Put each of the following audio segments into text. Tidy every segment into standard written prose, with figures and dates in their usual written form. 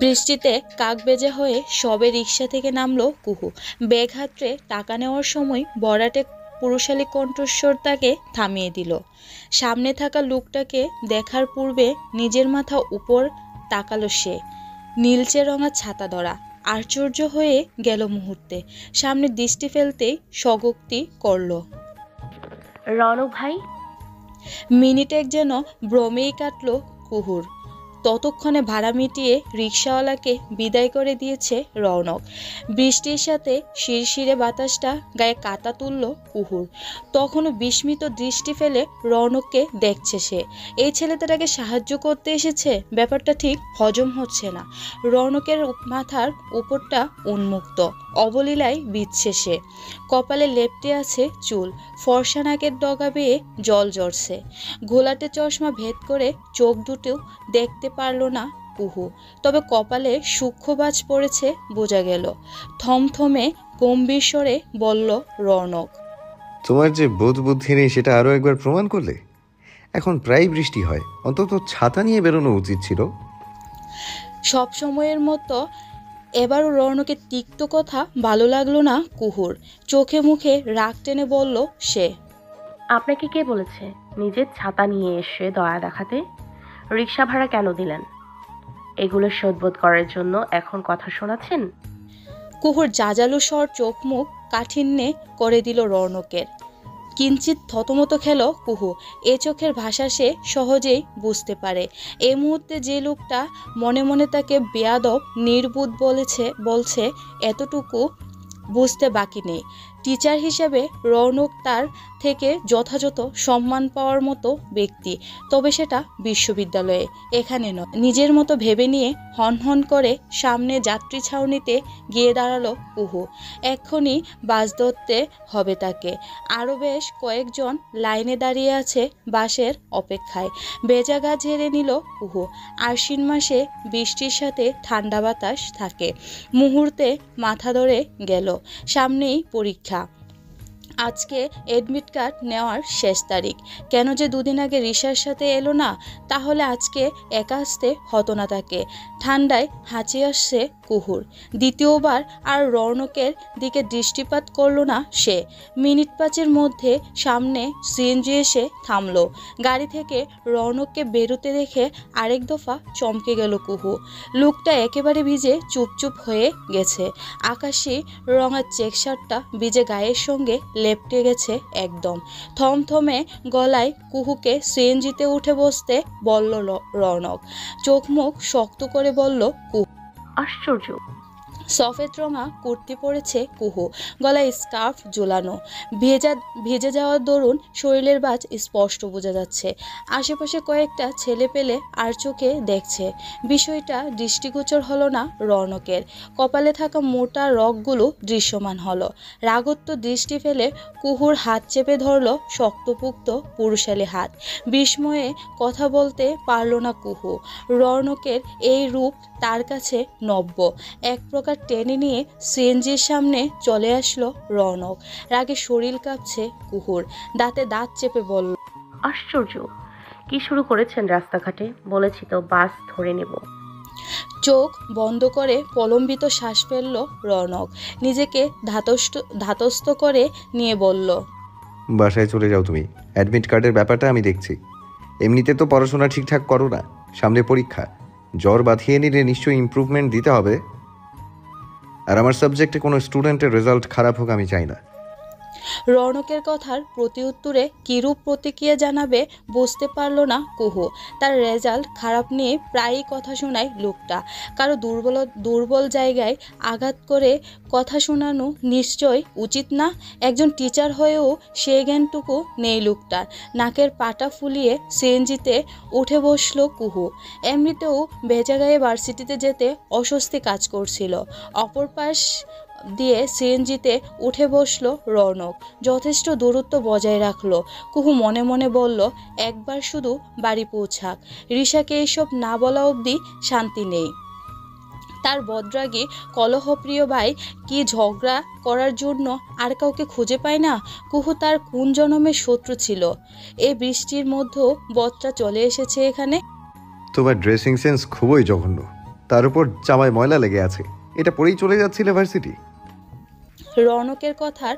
বৃষ্টিতে কাকভেজা হয়ে সবে রিকশা থেকে নামলো কুহু। ব্যাগ হাতড়ে টাকা নেওয়ার সময় বরাটে পুরুষালী কণ্ঠস্বর তাকে থামিয়ে দিল। সামনে থাকা লোকটাকে দেখার পূর্বে নিজের মাথা উপর তাকালো সে। নীলচে রঙা ছাতা ধরা। আশ্চর্য হয়ে গেল মুহূর্তে। সামনে দৃষ্টি ফেলতেই স্বগোক্তি করল, রনক ভাই। মিনিটেক যেন ভ্রমেই কাটল কুহুর। ততক্ষণে ভাড়া মিটিয়ে রিকশাওয়ালাকে বিদায় করে দিয়েছে রৌনক। বৃষ্টির সাথে শিরশিরে বাতাসটা গায়ে কাঁটা তুলল কুহুর। তখনও বিস্মিত দৃষ্টি ফেলে রৌনককে দেখছে সে। এই ছেলেটাকে সাহায্য করতে এসেছে, ব্যাপারটা ঠিক হজম হচ্ছে না। রৌনকের মাথার উপরটা উন্মুক্ত, অবলীলায় বিচ্ছে সে। কপালে লেপ্টে আছে চুল, ফর্সা নাকের ডগা বেয়ে জল ঝরছে। ঘোলাটে চশমা ভেদ করে চোখ দুটো দেখতে পারল না কুহু, তবে কপালে সূক্ষ্মবাজ পড়েছে বোঝা গেল। থমথমে গম্ভীর স্বরে বলল রৌনক, তোমার যে বোধ বুদ্ধি নেই সেটা আরো একবার প্রমাণ করলে। এখন প্রায় বৃষ্টি হয়, অন্তত ছাতা নিয়ে বেরোনো উচিত ছিল। সব সময়ের মতো এবারও রৌনকের তিক্ত কথা ভালো লাগলো না কুহুর। চোখে মুখে রাগ টেনে বলল সে, আপনাকে কে বলেছে নিজের ছাতা নিয়ে এসে দয়া দেখাতে? রিক্সা ভাড়া কেন দিলেন? এগুলো শোধবোধ করার জন্য এখন কথা শোনাচ্ছেন? কুহুর জাজালো স্বর চোখ মুখ কাঠিন্যে করে দিল রৌনকের। কিঞ্চিত থতমত খেল কুহু। এ চোখের ভাষা সে সহজেই বুঝতে পারে। এই মুহূর্তে যে লোকটা মনে মনে তাকে বেয়াদব নির্বুধ বলছে এতটুকু বুঝতে বাকি নেই। টিচার হিসেবে রৌনক তার থেকে যথাযথ সম্মান পাওয়ার মতো ব্যক্তি, তবে সেটা বিশ্ববিদ্যালয়ে, এখানে নয়। নিজের মতো ভেবে নিয়ে হনহন করে সামনে যাত্রী ছাউনিতে গিয়ে দাঁড়ালো কুহু। এক্ষুনি বাস ধরতে হবে তাকে। আরও বেশ কয়েকজন লাইনে দাঁড়িয়ে আছে বাসের অপেক্ষায়। ভেজা গা ঝেড়ে নিল কুহু। আশ্বিন মাসে বৃষ্টির সাথে ঠান্ডা বাতাস থাকে। মুহূর্তে মাথা ধরে গেল। সামনেই পরীক্ষা। আজকে অ্যাডমিট কার্ড নেওয়ার শেষ তারিখ। কেন যে দুদিন আগে রিসার সাথে এলো না, তাহলে আজকে একা আসতে হতো না তাকে। ঠান্ডায় হাঁচি আসছে কুহুর। দ্বিতীয়বার আর রৌনকের দিকে দৃষ্টিপাত করলো না সে। মিনিট পাঁচের মধ্যে সামনে সিএনজি এসে থামলো। গাড়ি থেকে রৌনককে বেরোতে দেখে আরেক দফা চমকে গেল কুহু। লোকটা একেবারে ভিজে চুপচুপ হয়ে গেছে। আকাশি রঙা চেক শার্টটা ভিজে গায়ের সঙ্গে লেপটে গেছে একদম। থমথমে গলায় কুহুকে সিএনজিতে উঠে বসতে বলল রৌনক। চোখ মুখ শক্ত করে বলল কুহু। আশ্চর্য। সফেদ রঙা কুর্তি পরেছে কুহু, গলায় স্কার্ফ ঝোলানো। ভেজে যাওয়ার দরুন শরীরের বাজ স্পষ্ট বোঝা যাচ্ছে। আশেপাশে কয়েকটা ছেলে পেলে আর চোখে দেখছে। বিষয়টা দৃষ্টিগোচর হলো না রৌনকের। কপালে থাকা মোটা রগগুলো দৃশ্যমান হলো। রাগত্ব দৃষ্টি ফেলে কুহুর হাত চেপে ধরল শক্তপুক্ত পুরুষালী হাত। বিস্ময়ে কথা বলতে পারল না কুহু। রৌনকের এই রূপ তার কাছে নব্য। এক প্রকার টেনে নিয়ে সিএনজির সামনে চলে আসলো রৌনক। রাগে শরীর কাঁপছে কুহুর। দাঁতে দাঁত চেপে বলল, আশ্চর্য। কি শুরু করেছেন রাস্তাঘাটে? বলেছি তো বাস ধরে নেব। চোখ বন্ধ করে প্রলম্বিত শ্বাস ফেলল রৌনক। নিজেকে ধাতস্থ করে নিয়ে বলল, বাসায় চলে যাও তুমি। অ্যাডমিট কার্ডের ব্যাপারটা আমি দেখছি। এমনিতে তো পড়াশোনা ঠিকঠাক করো না, সামনে পরীক্ষা। জ্বর বাঁধিয়ে নিলে নিশ্চয়ই ইমপ্রুভমেন্ট দিতে হবে। আর আমার সাবজেক্টে কোনো স্টুডেন্টের রেজাল্ট খারাপ হোক আমি চাই না। রৌনকের কথার প্রতি উত্তরে কিরূপ প্রতিক্রিয়া জানাবে বুঝতে পারল না কুহু। তার রেজাল্ট খারাপ নিয়ে প্রায়ই কথা শোনায় লোকটা। কারো দুর্বল জায়গায় আঘাত করে কথা শোনানো নিশ্চয় উচিত না। একজন টিচার হয়েও সে জ্ঞানটুকু নেই লোকটার। নাকের পাটা ফুলিয়ে সিএনজিতে উঠে বসলো কুহু। এমনিতেও ভেজা গায়ে ভার্সিটিতে যেতে অস্বস্তি কাজ করছিল। অপর পাশ দিয়ে সিএনজিতে উঠে বসলো রৌনক। যথেষ্ট দূরত্ব বজায় রাখলো। কুহু মনে মনে বলল, একবার শুধু বাড়ি পৌঁছাক, রিশাকে এইসব না বলা অবধি শান্তি নেই। তার বদরাগী কলহপ্রিয় ভাই কি ঝগড়া করার জন্য আর কাউকে খুঁজে পায় না? কুহু তার কোন জনমের শত্রু ছিল? এই বৃষ্টির মধ্যেও বদটা চলে এসেছে এখানে। তোমার ড্রেসিং সেন্স খুবই জঘন্য, তার উপর জামায় ময়লা লেগে আছে। এটা পরেই চলে যাচ্ছিলে ভার্সিটি? রৌনকের কথার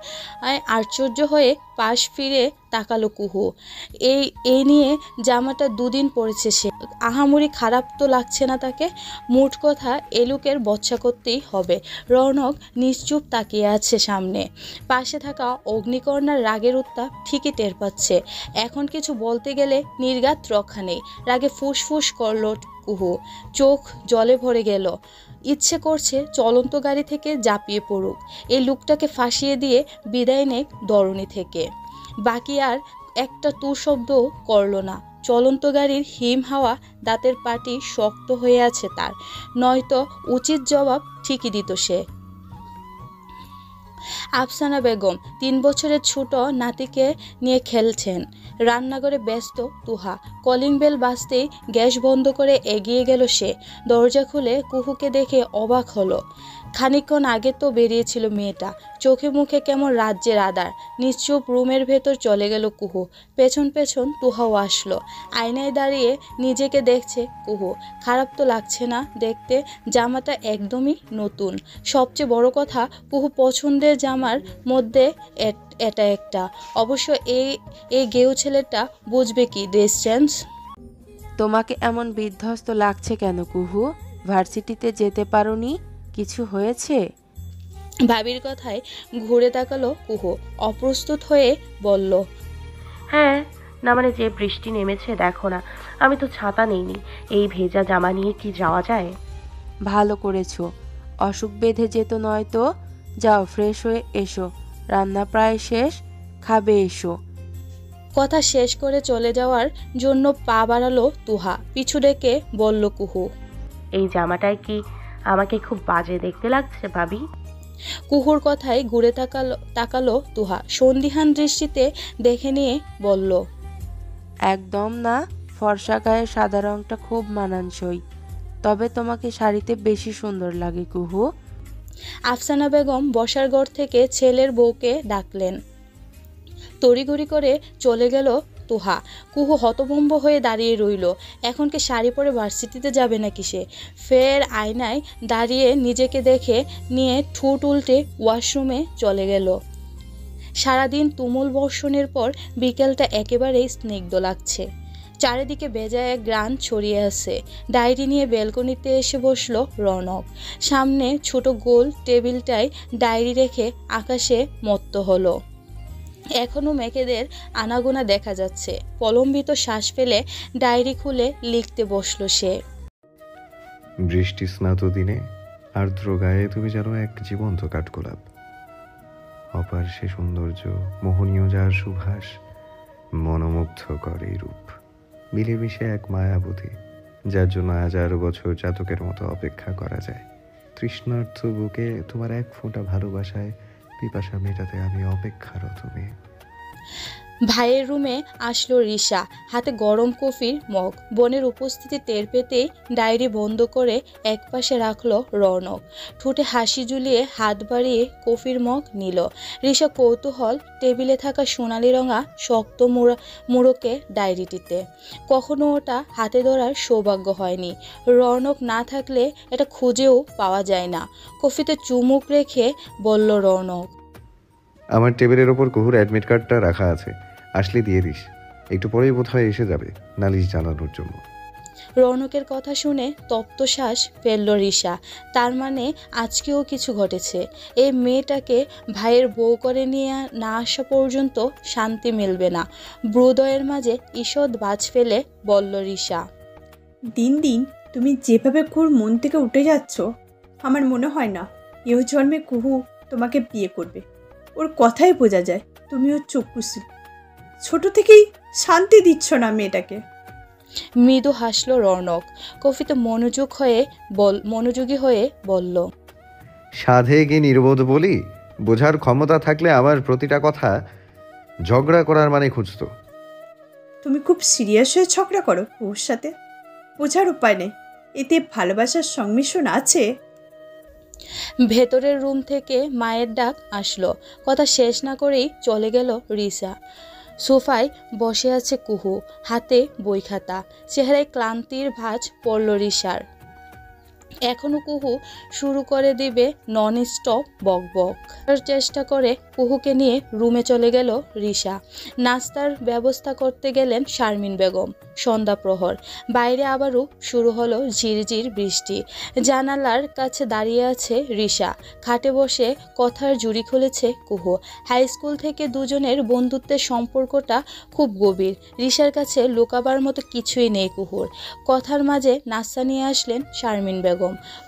আশ্চর্য হয়ে পাশ ফিরে তাকালো কুহু। এই নিয়ে জামাটা দুদিন পরেছে সে, আহামরি খারাপ তো লাগছে না তাকে? মোট কথা এলুকের বচ্চা করতেই হবে। রৌনক নিশ্চুপ তাকিয়ে আছে সামনে। পাশে থাকা অগ্নিকর্ণার রাগের উত্তাপ ঠিকই টের পাচ্ছে। এখন কিছু বলতে গেলে নির্ঘাত রক্ষা নেই। রাগে ফুসফুস করল কুহু, চোখ জলে ভরে গেল। ইচ্ছে করছে চলন্ত গাড়ি থেকে ঝাঁপিয়ে পড়ুক, এই লোকটাকে ফাঁসিয়ে দিয়ে বিদায় নেক দরুনি থেকে। বাকি আর একটা তু শব্দও করল না। চলন্ত গাড়ির হিম হাওয়া দাঁতের পাটি শক্ত হয়ে আছে তার, নয়তো উচিত জবাব ঠিকই দিত সে। আফসানা বেগম 3 বছরের ছোট নাতিকে নিয়ে খেলছেন। রান্নাঘরে ব্যস্ত তুহা। কলিং বেল বাজতেই গ্যাস বন্ধ করে এগিয়ে গেল সে। দরজা খুলে কুহুকে দেখে অবাক হলো। খানিকক্ষণ আগে তো বেরিয়েছিল মেয়েটা, চোখে মুখে কেমন রাজ্যের আদার। নিশ্চুপ রুমের ভেতর চলে গেল কুহু। পেছন পেছন তুহাও আসলো। আয়নায় দাঁড়িয়ে নিজেকে দেখছে কুহু। খারাপ তো লাগছে না দেখতে, জামাটা একদমই নতুন। সবচেয়ে বড় কথা, কুহু পছন্দের জামার মধ্যে এটা একটা। অবশ্য এই গেউ ছেলেটা বুঝবে কি ড্রেস চেঞ্জ। তোমাকে এমন বিধ্বস্ত লাগছে কেন কুহু? ভার্সিটিতে যেতে পারোনি? কিছু হয়েছে? ভাবির কথায় ঘুরে তাকালো কুহু, অপ্রস্তুত হয়ে বলল, হ্যাঁ না মানে যে বৃষ্টি নেমেছে দেখো না, আমি তো ছাতা নেইনি। এই ভেজা জামা নিয়ে কি যাওয়া যায়? ভালো করেছো, অসুখ বেঁধে যেত নয়তো। যাও ফ্রেশ হয়ে এসো, রান্না প্রায় শেষ, খাবে এসো। কথা শেষ করে চলে যাওয়ার জন্য পা বাড়ালো তুহা। পিছু ডেকে বলল কুহু, এই জামাটায় কি আমাকে খুব বাজে দেখতে লাগছে ভাবি? কুহুর কথায় ঘুরে তাকালো তুহা। সন্দিহান দৃষ্টিতে দেখে নিয়ে বলল, একদম না, ফর্সা গায়ে সাদা রংটা খুব মানানসই, তবে তোমাকে শাড়িতে বেশি সুন্দর লাগে কুহু। আফসানা বেগম বসার ঘর থেকে ছেলের বউকে ডাকলেন। তড়িঘড়ি করে চলে গেল তুহা। কুহু হতভম্ব হয়ে দাঁড়িয়ে রইল। এখন কি শাড়ি পরে ভার্সিটিতে যাবে নাকি সে? ফের আয়নায় দাঁড়িয়ে নিজেকে দেখে নিয়ে ঠোঁট উল্টে ওয়াশরুমে চলে গেল। সারাদিন তুমুল বর্ষণের পর বিকেলটা একেবারেই স্নিগ্ধ লাগছে। চারিদিকে ভেজা এক গ্রান ছড়িয়ে আছে। ডায়েরি নিয়ে ব্যালকনিতে এসে বসলো রৌনক। সামনে ছোট গোল টেবিলটায় ডায়েরি রেখে আকাশে মত্ত হলো। এখনো মেঘেদের আনাগোনা দেখা যাচ্ছে। প্রলম্বিত শ্বাস ফেলে ডায়েরি খুলে লিখতে বসলো সে। বৃষ্টি স্নাত দিনে আর্দ্র গায়ে তুমি যেন এক জীবন্ত কাঠগোলাপ। অপার সে সৌন্দর্য, মোহনীয় যার সুভাষ, মনোমুগ্ধকর এই রূপ, মিলেমিশে এক মায়াবতী, যার জন্য 1000 বছর জাতকের মতো অপেক্ষা করা যায়। তৃষ্ণার্থ বুকে তোমার এক ফোঁটা ভালোবাসায় পিপাসা মেটাতে আমি অপেক্ষারত মেয়ে। ভাইয়ের রুমে আসলো রিশা, হাতে গরম কফির মগ। বোনের উপস্থিতি টের পেতেই ডায়েরি বন্ধ করে একপাশে রাখলো রৌনক। ঠোঁটে হাসি ঝুলিয়ে হাত বাড়িয়ে কফির মগ নিল। রিশা কৌতূহল টেবিলে থাকা সোনালি রঙা শক্ত মুড়োকে ডায়েরিটিতে। কখনো ওটা হাতে ধরার সৌভাগ্য হয়নি। রৌনক না থাকলে এটা খুঁজেও পাওয়া যায় না। কফিতে চুমুক রেখে বলল রৌনক, আমার টেবিলের ওপর কুহুর অ্যাডমিট কার্ডটা রাখা আছে, আসলে দিয়ে দিস। একটু পরেই বোধহয় এসে যাবে নালিশ জানানোর জন্য। রৌনকের কথা শুনে তপ্ত শ্বাস ফেলল রিশা। তার মানে আজকেও কিছু ঘটেছে। এই মেয়েটাকে ভাইয়ের বউ করে নিয়ে না আসা পর্যন্ত শান্তি মিলবে না। ব্রুদয়ের মাঝে ঈষৎ বাজ ফেলে বলল রিশা, দিন দিন তুমি যেভাবে কুহুর মন থেকে উঠে যাচ্ছ, আমার মনে হয় না এও জন্মে কুহু তোমাকে বিয়ে করবে। ওর কথাই বোঝা যায় তুমি ওর চক্ষুশী। ছোট থেকেই শান্তি দিচ্ছ না মেয়েটাকে। মৃদু হাসলো রৌনক। কফিতে মনোযোগী হয়ে বলল, সাধে কি নির্বোধ বলি? বোঝার ক্ষমতা থাকলে আমার প্রতিটা কথা ঝগড়া করার মানে খুঁজতো। তুমি খুব সিরিয়াস হয়ে ঝগড়া করো কুহুর সাথে, বোঝার উপায় নেই। এতে ভালোবাসার সংমিশ্রণ আছে ভেতরের রুম থেকে মায়ের ডাক আসলো। কথা শেষ না করেই চলে গেল রিসা। সোফায় বসে আছে কুহু, হাতে বই খাতা, চেহারায় ক্লান্তির ভাঁজ পড়ল রিসার। এখনো কুহু শুরু করে দিবে নন স্টপ বকবক। চেষ্টা করে কুহুকে নিয়ে রুমে চলে গেল রিসা। নাস্তার ব্যবস্থা করতে গেলেন শারমিন বেগম। সন্ধ্যা প্রহর, বাইরে আবারও শুরু হলো ঝিরঝির বৃষ্টি। জানালার কাছে দাঁড়িয়ে আছে রিসা, খাটে বসে কথার জুড়ি খুলেছে কুহু। হাই স্কুল থেকে দুজনের বন্ধুত্বের সম্পর্কটা খুব গভীর। রিসার কাছে লুকাবার মতো কিছুই নেই কুহুর। কথার মাঝে নাস্তা নিয়ে আসলেন শারমিন বেগম।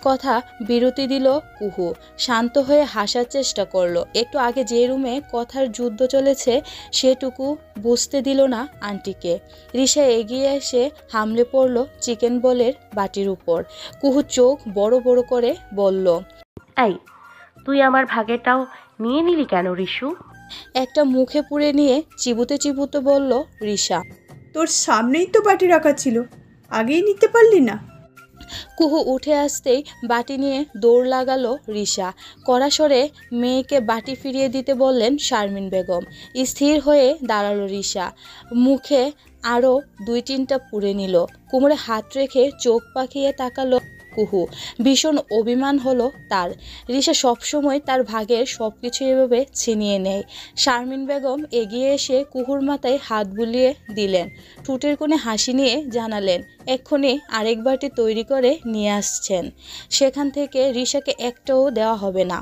কথা বিরতি দিল কুহু, শান্ত হয়ে হাসার চেষ্টা করলো। একটু আগে যে রুমে কথার যুদ্ধ চলেছে সেটুকু বুঝতে দিল না আন্টিকে। রিসা এগিয়ে এসে হামলে পড়ল চিকেন বলের বাটির উপর। কুহু চোখ বড় বড় করে বলল, এই, তুই আমার ভাগেরটাও নিয়ে নিলি কেন রিশু? একটা মুখে পুড়ে নিয়ে চিবুতে চিবুতে বলল রিসা। তোর সামনেই তো বাটি রাখা ছিল, আগেই নিতে পারলি না? কুহু উঠে আসতেই বাটি নিয়ে দৌড় লাগালো রিসা। কড়া স্বরে মেয়েকে বাটি ফিরিয়ে দিতে বললেন শারমিন বেগম। স্থির হয়ে দাঁড়ালো রিসা, মুখে আরও 2-3টা পুড়ে নিল। কোমরে হাত রেখে চোখ পাকিয়ে তাকালো কুহু। ভীষণ অভিমান হলো তার। রিসা সবসময় তার ভাগের সবকিছু এভাবে ছিনিয়ে নেয়। শারমিন বেগম এগিয়ে এসে কুহুর মাথায় হাত বুলিয়ে দিলেন। ঠোঁটের কোণে হাসি নিয়ে জানালেন, এক্ষুনি আরেক বাটি তৈরি করে নিয়ে আসছেন। সেখান থেকে রিসাকে একটাও দেওয়া হবে না।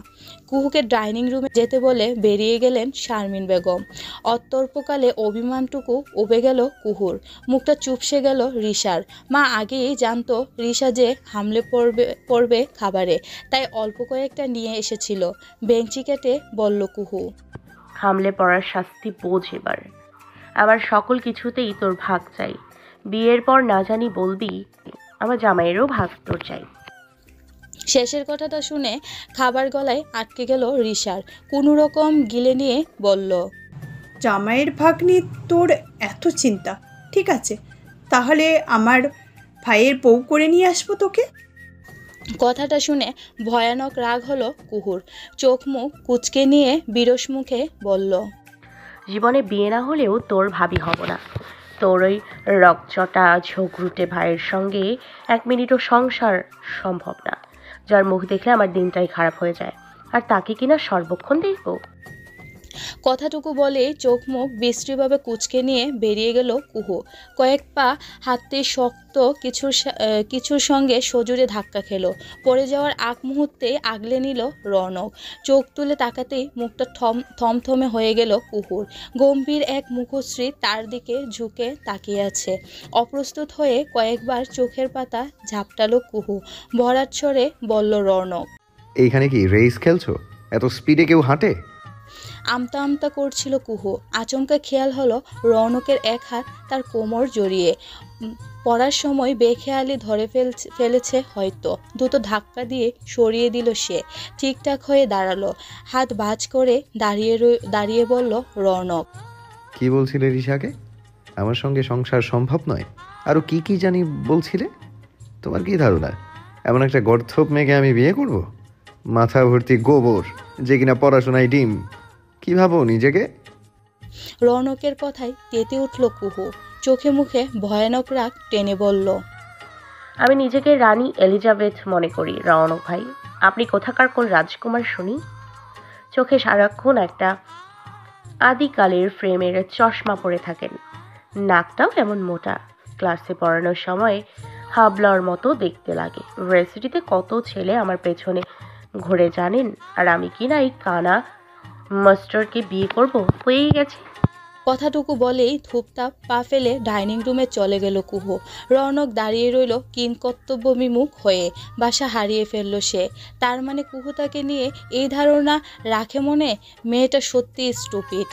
কুহুকে ডাইনিং রুমে যেতে বলে বেরিয়ে গেলেন শারমিন বেগম। অত্যল্পকালে অভিমানটুকু উবে গেল কুহুর। মুখটা চুপসে গেল রিসার। মা আগেই জানতো রিসা যে হামলে পড়বে খাবারে, তাই অল্প কয়েকটা নিয়ে এসেছিল। বেঞ্চি কেটে বলল কুহু, হামলে পড়ার শাস্তি বোঝ এবার। আমার সকল কিছুতেই তোর ভাগ চাই। বিয়ের পর না জানি বলবি আমার জামাইয়েরও ভাগ তোর চাই। শেষের কথাটা শুনে খাবার গলায় আটকে গেল রিসার। কোনো রকম গিলে নিয়ে বলল, জামাইয়ের ভাগ নিয়ে তোর এত চিন্তা? ঠিক আছে, তাহলে আমার ভাইয়ের বউ করে নিয়ে আসবো তোকে। কথাটা শুনে ভয়ানক রাগ হলো কুহুর। চোখ মুখ কুঁচকে নিয়ে বিরস মুখে বলল, জীবনে বিয়ে না হলেও তোর ভাবি হব না। তোর ওই রকচটা ঝগড়ুটে ভাইয়ের সঙ্গে 1 মিনিটও সংসার সম্ভব না, যার মুখ দেখলে আমার দিনটাই খারাপ হয়ে যায়। আর তাকে কিনা সর্বক্ষণ দেখব? কথাটুকু বলেই চোখ মুখ বিশ্রীভাবে কুঁচকে নিয়ে বেরিয়ে গেল কুহু। কয়েক পা হাঁটতে শক্ত কিছুর সঙ্গে সজোরে ধাক্কা খেলো। পড়ে যাওয়ার আগ মুহূর্তে আগলে নিল রৌনক। চোখ তুলে তাকাতেই মুখটা থমথমে হয়ে গেল কুহুর। গম্ভীর এক মুখশ্রী তার দিকে ঝুঁকে তাকিয়ে আছে। অপ্রস্তুত হয়ে কয়েকবার চোখের পাতা ঝাপটালো কুহু। ভরাট স্বরে বলল রৌনক, এইখানে কি রেস খেলছো? এত স্পিডে কেউ হাঁটে? আমতা আমতা করছিল কুহু। আচমকা খেয়াল হলো রৌনকের এক হাত তার কোমর জড়িয়ে পড়ার সময় বেখেয়ালি ধরে ফেলেছে হয়তো। দ্রুত ধাক্কা দিয়ে সরিয়ে দিল সে। ঠিকঠাক হয়ে দাঁড়ালো, হাত ভাঁজ করে দাঁড়িয়ে বলল রৌনক, কি বলছিলে রিশাকে? আমার সঙ্গে সংসার সম্ভব নয়? আরও কি কি জানি বলছিলে? তোমার কি ধারণা এমন একটা গর্থপ মেয়েকে আমি বিয়ে করব? মাথা ভর্তি গোবর, যে কিনা পড়াশোনায় ডিম। কি ভাবো নিজেকে? রৌনকের কথায় তেতে উঠল কুহু। চোখে মুখে ভয়ানক রাগ টেনে বলল, আমি নিজেকে রানী এলিজাবেথ মনে করি রৌনক ভাই। আপনি কোথাকার কোন রাজকুমার শুনি? চোখে সারাক্ষণ একটা আদিকালের ফ্রেমের চশমা পরে থাকেন। নাকটাও কেমন মোটা। ক্লাসে পড়ানোর সময় হাবলার মতো দেখতে লাগে। ইউনিভার্সিটিতে কত ছেলে আমার পেছনে ঘুরে জানেন, আর আমি কিনা এই কানা মাস্টারকে বিয়ে করব? হয়েই গেছে। কথাটুকু বলেই ধূপতাপ পা ফেলে ডাইনিং রুমে চলে গেল কুহু। রৌনক দাঁড়িয়ে রইল কিংকর্তব্য বিমুখ হয়ে। বাসা হারিয়ে ফেলল সে। তার মানে কুহু তাকে নিয়ে এই ধারণা রাখে মনে? মেয়েটা সত্যি স্টুপিড।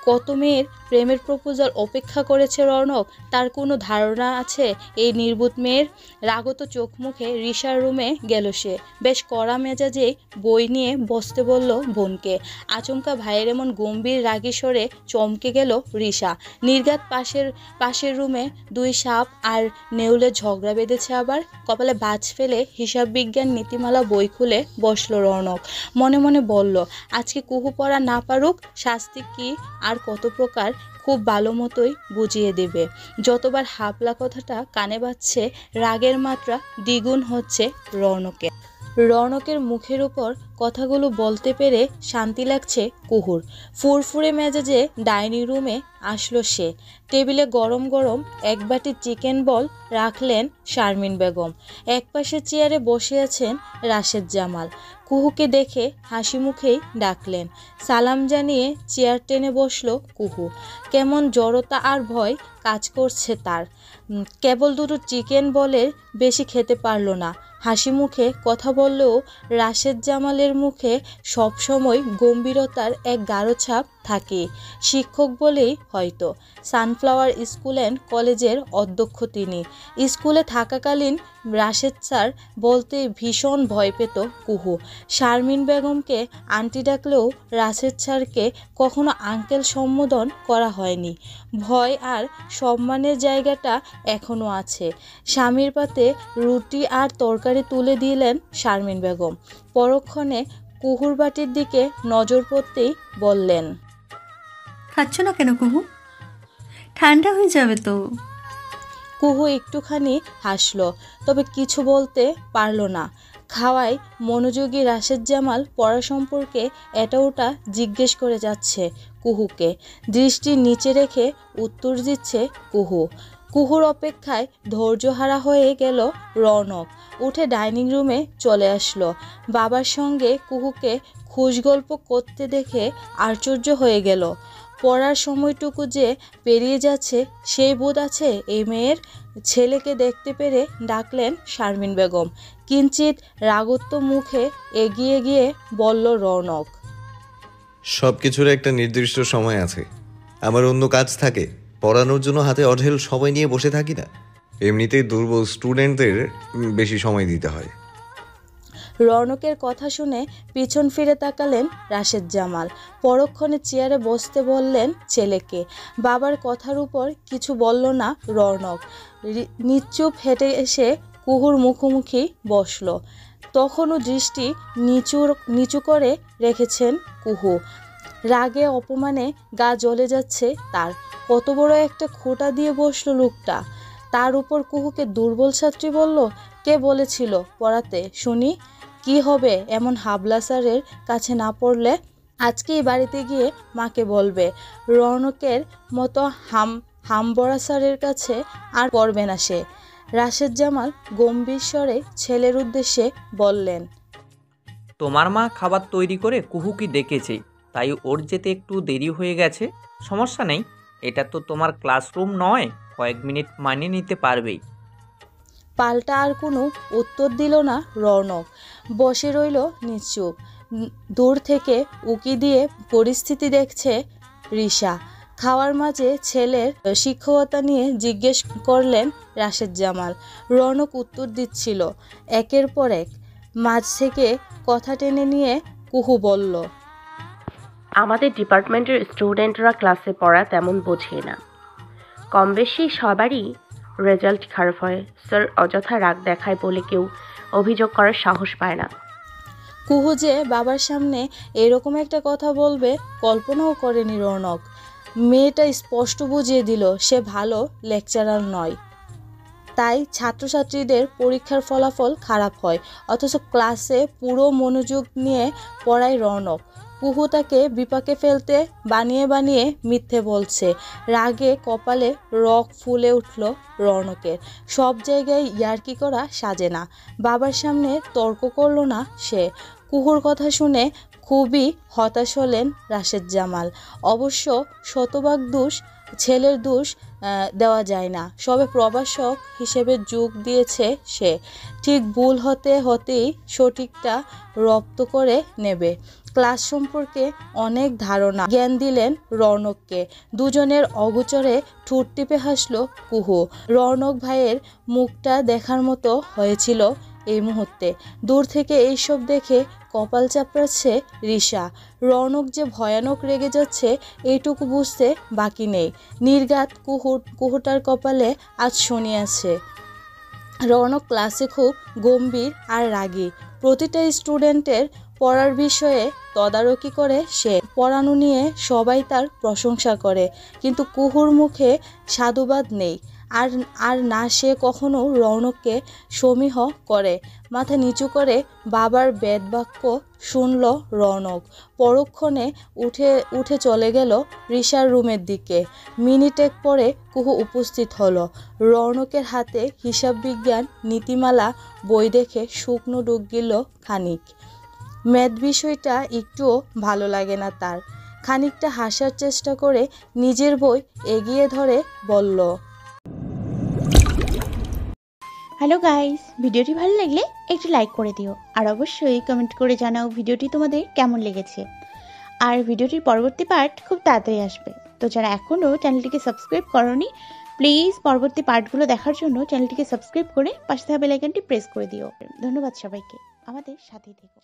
কত মেয়ের প্রেমের প্রপোজাল অপেক্ষা করেছে রৌনক। তার কোনো ধারণা আছে এই নির্বোধ মেয়ের? রাগত চোখ মুখে রিশার রুমে গেল সে। বেশ কড়া মেজাজেই বই নিয়ে বসতে বলল বোনকে। আচমকা ভাইয়ের এমন গম্ভীর রাগী স্বরে চমকে গেল রিশা। নির্ঘাত পাশের রুমে দুই সাপ আর নেউলে ঝগড়া বেঁধেছে আবার। কপালে বাজ ফেলে হিসাব বিজ্ঞান নীতিমালা বই খুলে বসল রৌনক। মনে মনে বলল, আজকে কুহু পড়া না পারুক, শাস্তি কি আর কত প্রকার খুব ভালো মতোই বুঝিয়ে দেবে। যতবার হাবলা কথাটা কানে বাজছে, রাগের মাত্রা দ্বিগুণ হচ্ছে রৌনকের মুখের উপর কথাগুলো বলতে পেরে শান্তি লাগছে কুহুর। ফুরফুরে মেজাজে ডাইনিং রুমে আসলো সে। টেবিলে গরম গরম এক বাটি চিকেন বল রাখলেন শারমিন বেগম। একপাশে চেয়ারে বসে আছেন রাশেদ জামাল। কুহুকে দেখে হাসি মুখেই ডাকলেন। সালাম জানিয়ে চেয়ার টেনে বসলো কুহু। কেমন জড়তা আর ভয় কাজ করছে তার। কেবল দুটো চিকেন বলের বেশি খেতে পারল না। হাসি মুখে কথা বললেও রাশেদ জামালের মুখে সবসময় গম্ভীরতার এক গাঢ় ছাপ থাকে। শিক্ষক বলেই হয়তো। সানফ্লাওয়ার স্কুল অ্যান্ড কলেজের অধ্যক্ষ তিনি। স্কুলে থাকাকালীন রাশেদ স্যার বলতে ভীষণ ভয় পেত কুহু। শারমিন বেগমকে আন্টি ডাকলেও রাশেদ স্যারকে কখনো আঙ্কেল সম্বোধন করা হয়নি। ভয় আর সম্মানের জায়গাটা এখনও আছে। স্বামীর পাতে রুটি আর তরকারি তুলে দিলেন শারমিন বেগম। পরক্ষণে কুহুর বাটির দিকে নজর পড়তেই বললেন, খাচ্ছ না কেন কুহু? ঠান্ডা হয়ে যাবে তো। কুহু একটুখানি হাসলো, তবে কিছু বলতে পারল না। খাওয়ায় মনোযোগী রাশেদ জামাল পড়া সম্পর্কে এটা ওটা জিজ্ঞেস করে যাচ্ছে কুহুকে। দৃষ্টি নিচে রেখে উত্তর দিচ্ছে কুহু। কুহুর অপেক্ষায় ধৈর্যহারা হয়ে গেল রৌনক। উঠে ডাইনিং রুমে চলে আসলো। বাবার সঙ্গে কুহুকে খুশগল্প করতে দেখে আশ্চর্য হয়ে গেল। পড়ার সময়টুকু যে পেরিয়ে যাচ্ছে সেই বোধ আছে এই মেয়ের। ছেলেকে দেখতে পেরে ডাকলেন শারমিন বেগম। কিঞ্চিত রাগত্ব মুখে এগিয়ে গিয়ে বলল রৌনক, সব কিছুর একটা নির্দিষ্ট সময় আছে। আমার অন্য কাজ থাকে, পড়ানোর জন্য হাতে অঢেল সময় নিয়ে বসে থাকি না। এমনিতেই দুর্বল স্টুডেন্টদের বেশি সময় দিতে হয়। রৌনকের কথা শুনে পিছন ফিরে তাকালেন রাশেদ জামাল। পরক্ষণে চেয়ারে বসতে বললেন ছেলেকে। বাবার কথার উপর কিছু বলল না রৌনক। নিশ্চুপ হেঁটে এসে কুহুর মুখোমুখি বসল। তখনও দৃষ্টি নিচু করে রেখেছেন কুহু। রাগে অপমানে গা জ্বলে যাচ্ছে তার। কত বড় একটা খোঁটা দিয়ে বসলো লোকটা। তার উপর কুহুকে দুর্বল ছাত্রী বলল। কে বলেছিল পড়াতে শুনি? কি হবে এমন হাবলা স্যারের কাছে না পড়লে? আজকেই বাড়িতে গিয়ে মাকে বলবে। রৌনকের মতো হামবড়া স্যারের কাছে আর পড়বে না সে। রাশেদ জামাল গম্ভীর স্বরে ছেলের উদ্দেশ্যে বললেন, তোমার মা খাবার তৈরি করে কুহুকে ডেকেছে, তাই ওর যেতে একটু দেরি হয়ে গেছে। সমস্যা নেই, এটা তো তোমার ক্লাসরুম নয়, কয়েক মিনিট মানিয়ে নিতে পারবেই। পাল্টা আর কোনো উত্তর দিল না রৌনক। বসে রইল নিশ্চুপ। দূর থেকে উকি দিয়ে পরিস্থিতি দেখছে রিশা। খাওয়ার মাঝে ছেলের শিক্ষকতা নিয়ে জিজ্ঞেস করলেন রাশেদ জামাল। রৌনক উত্তর দিচ্ছিল একের পর এক। মাঝ থেকে কথা টেনে নিয়ে কুহু বলল, আমাদের ডিপার্টমেন্টের স্টুডেন্টরা ক্লাসে পড়া তেমন বোঝে না। কম বেশি সবারই রেজাল্ট খারাপ হয়। স্যার অযথা রাগ দেখায় বলে কেউ অভিযোগ করার সাহস পায় না। কুহু যে বাবার সামনে এরকম একটা কথা বলবে কল্পনাও করেনি রৌনক। মেয়েটা স্পষ্ট বুঝিয়ে দিল সে ভালো লেকচারার নয়। তাই ছাত্রছাত্রীদের পরীক্ষার ফলাফল খারাপ হয়, অথচ ক্লাসে পুরো মনোযোগ নিয়ে পড়ায় রৌনক। কুহু তাকে বিপাকে ফেলতে বানিয়ে বানিয়ে মিথ্যে বলছে। রাগে কপালে রক ফুলে উঠল রৌনকের। সব জায়গায় ইয়ার্কি করা সাজে না। বাবার সামনে তর্ক করল না সে। কুহুর কথা শুনে খুবই হতাশ হলেন রাশেদ জামাল। অবশ্য শতভাগ দোষ ছেলের দোষ দেওয়া যায় না, সবে প্রভাষক হিসেবে যোগ দিয়েছে সে। ঠিক ভুল হতে হতেই সঠিকটা রপ্ত করে নেবে। ক্লাস সম্পর্কে অনেক ধারণা জ্ঞান দিলেন রৌনককে। দুজনের অগোচরে ঠোঁট টিপে হাসলো কুহু। রৌনক ভাইয়ের মুখটা দেখার মতো হয়েছিল এই মুহূর্তে। দূর থেকে এইসব দেখে কপাল চাপড়াচ্ছে রিশা। রৌনক যে ভয়ানক রেগে যাচ্ছে এইটুকু বুঝতে বাকি নেই। নির্ঘাত কুহুটার কপালে আজ শনি আছে। রৌনক ক্লাসে খুব গম্ভীর আর রাগী। প্রতিটা স্টুডেন্টের পড়ার বিষয়ে তদারকি করে সে। পড়ানো নিয়ে সবাই তার প্রশংসা করে, কিন্তু কুহুর মুখে সাধুবাদ নেই। আর না সে কখনো রৌনককে সমীহ করে। মাথা নিচু করে বাবার বেদবাক্য শুনল রৌনক। পরক্ষণে উঠে চলে গেল রিশার রুমের দিকে। মিনিটেক পরে কুহু উপস্থিত হলো। রৌনকের হাতে হিসাব বিজ্ঞান নীতিমালা বই দেখে শুকনো ডুব গেল খানিক। ম্যাথ বিষয়টা একটুও ভালো লাগে না তার। খানিকটা হাসার চেষ্টা করে নিজের বই এগিয়ে ধরে বলল, হ্যালো গাইস, ভিডিওটি ভালো লাগলে একটু লাইক করে দিও, আর অবশ্যই কমেন্ট করে জানাও ভিডিওটি তোমাদের কেমন লেগেছে। আর ভিডিওটির পরবর্তী পার্ট খুব তাড়াতাড়ি আসবে, তো যারা এখনও চ্যানেলটিকে সাবস্ক্রাইব করোনি প্লিজ পরবর্তী পার্টগুলো দেখার জন্য চ্যানেলটিকে সাবস্ক্রাইব করে পাশে থাকা বেল আইকনটি প্রেস করে দিও। ধন্যবাদ সবাইকে, আমাদের সাথেই থেকো।